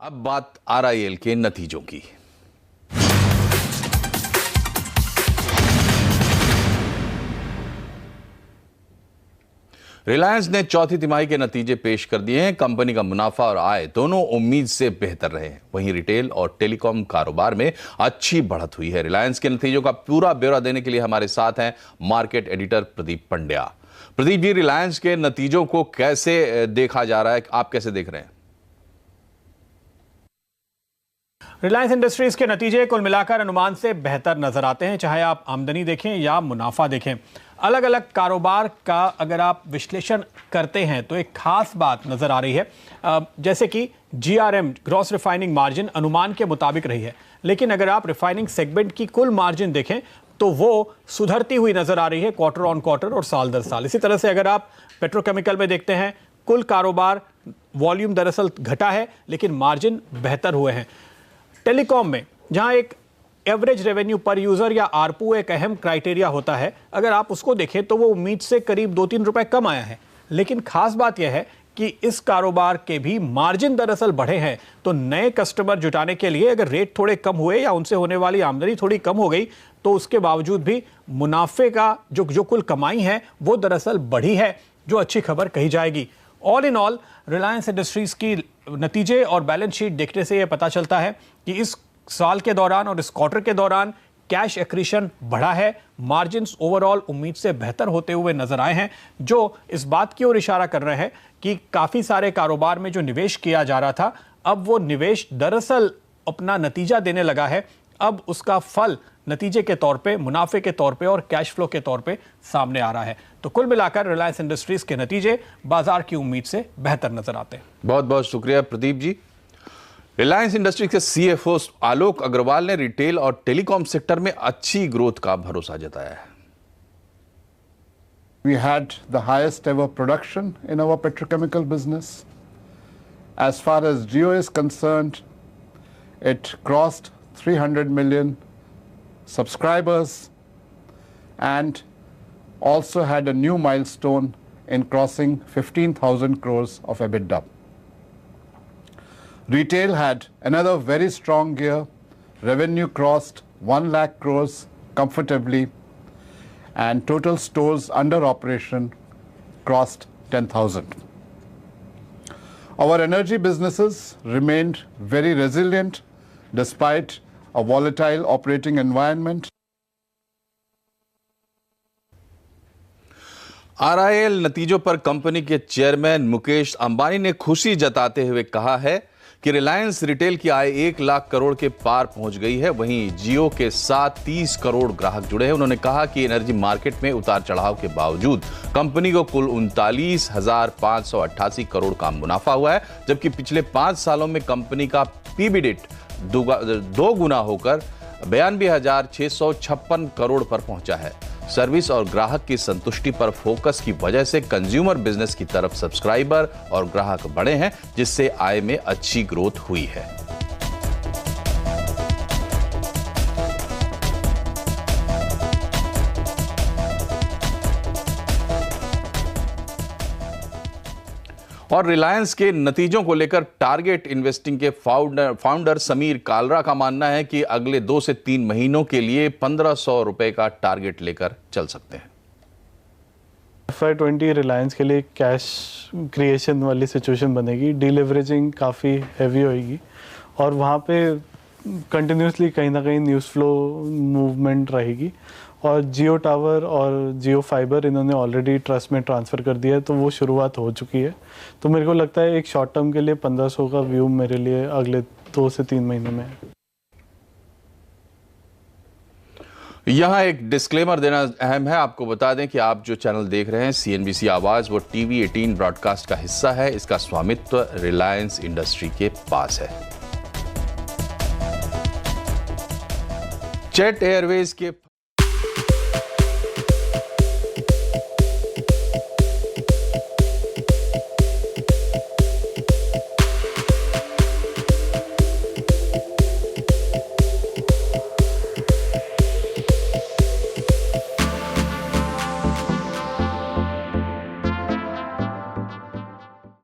अब बात आरआईएल के नतीजों की। रिलायंस ने चौथी तिमाही के नतीजे पेश कर दिए हैं। कंपनी का मुनाफा और आय दोनों उम्मीद से बेहतर रहे हैं। वहीं रिटेल और टेलीकॉम कारोबार में अच्छी बढ़त हुई है। रिलायंस के नतीजों का पूरा ब्यौरा देने के लिए हमारे साथ हैं मार्केट एडिटर प्रदीप पंड्या। प्रदीप जी, रिलायंस के नतीजों को कैसे देखा जा रहा है, आप कैसे देख रहे हैं? रिलायंस इंडस्ट्रीज के नतीजे कुल मिलाकर अनुमान से बेहतर नजर आते हैं, चाहे आप आमदनी देखें या मुनाफा देखें। अलग अलग कारोबार का अगर आप विश्लेषण करते हैं तो एक खास बात नजर आ रही है, जैसे कि जीआरएम ग्रॉस रिफाइनिंग मार्जिन अनुमान के मुताबिक रही है, लेकिन अगर आप रिफाइनिंग सेगमेंट की कुल मार्जिन देखें तो वो सुधरती हुई नजर आ रही है क्वार्टर ऑन क्वार्टर और साल दर साल। इसी तरह से अगर आप पेट्रोकेमिकल में देखते हैं, कुल कारोबार वॉल्यूम दरअसल घटा है लेकिन मार्जिन बेहतर हुए हैं। टेलीकॉम में जहां एक एवरेज रेवेन्यू पर यूजर या आरपू एक अहम क्राइटेरिया होता है, अगर आप उसको देखें तो वो उम्मीद से करीब 2-3 रुपए कम आया है, लेकिन खास बात यह है कि इस कारोबार के भी मार्जिन दरअसल बढ़े हैं। तो नए कस्टमर जुटाने के लिए अगर रेट थोड़े कम हुए या उनसे होने वाली आमदनी थोड़ी कम हो गई तो उसके बावजूद भी मुनाफे का जो कुल कमाई है वो दरअसल बढ़ी है, जो अच्छी खबर कही जाएगी। All in all Reliance industries की नतीजे और बैलेंस शीट देखने से यह पता चलता है कि इस साल के दौरान और इस क्वार्टर के दौरान कैश एक्रीशन बढ़ा है, मार्जिन्स ओवरऑल उम्मीद से बेहतर होते हुए नजर आए हैं, जो इस बात की ओर इशारा कर रहे हैं कि काफी सारे कारोबार में जो निवेश किया जा रहा था, अब वो निवेश दरअसल अपना नतीजा देने लगा है। अब उसका फल नतीजे के तौर पे, मुनाफे के तौर पे और कैश फ्लो के तौर पे सामने आ रहा है। तो कुल मिलाकर रिलायंस इंडस्ट्रीज के नतीजे बाजार की उम्मीद से बेहतर नजर आते हैं। बहुत बहुत शुक्रिया प्रदीप जी। रिलायंस इंडस्ट्रीज के सीएफओ आलोक अग्रवाल ने रिटेल और टेलीकॉम सेक्टर में अच्छी ग्रोथ का भरोसा जताया है। We had the highest ever production in our petrochemical business. As far as Jio is concerned, it crossed 300 million subscribers and also had a new milestone in crossing 15,000 crores of EBITDA. Retail had another very strong year. Revenue crossed 1 lakh crores comfortably and total stores under operation crossed 10,000. Our energy businesses remained very resilient despite a volatile operating environment. RIL नतीजों पर company के chairman Mukesh Ambani ने खुशी जताते हुए कहा है कि रिलायंस रिटेल की आय 1 लाख करोड़ के पार पहुंच गई है। वहीं जियो के साथ 30 करोड़ ग्राहक जुड़े हैं। उन्होंने कहा कि एनर्जी मार्केट में उतार चढ़ाव के बावजूद कंपनी को कुल 39,588 करोड़ का मुनाफा हुआ है, जबकि पिछले 5 सालों में कंपनी का पीबीडिट 2 गुना होकर 92,656 करोड़ पर पहुंचा है। सर्विस और ग्राहक की संतुष्टि पर फोकस की वजह से कंज्यूमर बिजनेस की तरफ सब्सक्राइबर और ग्राहक बढ़े हैं, जिससे आय में अच्छी ग्रोथ हुई है। और रिलायंस के नतीजों को लेकर टारगेट इन्वेस्टिंग के फाउंडर समीर कालरा का मानना है कि अगले 2 से 3 महीनों के लिए 1,500 रुपए का टारगेट लेकर चल सकते हैं। FY20 रिलायंस के लिए कैश क्रिएशन वाली सिचुएशन बनेगी, डीलेवरेजिंग काफ़ी हैवी होएगी और वहाँ पे कंटिन्यूसली कहीं ना कहीं न्यूज़ फ्लो मूवमेंट रहेगी। और जियो टावर और जियो फाइबर इन्होंने ऑलरेडी ट्रस्ट में ट्रांसफ़र कर दिया है, तो वो शुरुआत हो चुकी है। तो मेरे को लगता है एक शॉर्ट टर्म के लिए 1,500 का व्यू मेरे लिए अगले 2 से 3 महीनों में है। यहां एक डिस्क्लेमर देना अहम है। आपको बता दें कि आप जो चैनल देख रहे हैं सीएनबीसी आवाज, वो टीवी 18 ब्रॉडकास्ट का हिस्सा है। इसका स्वामित्व रिलायंस इंडस्ट्री के पास है। जेट एयरवेज के